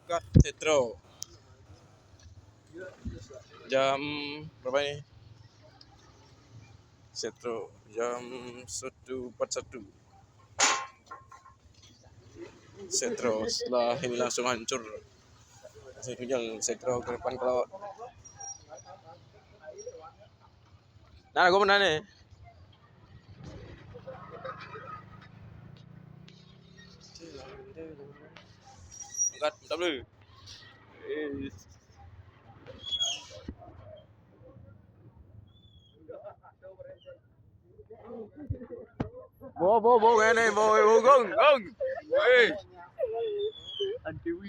Angkat Setro. Jam berapa ini? Setro jam 1.41. Setro setelah ini langsung hancur. Yang Setro ke depan kalau. Nah, gue mana nih? Angkat, bentar dulu. Bo, ngene, bo, gong. Antiwi.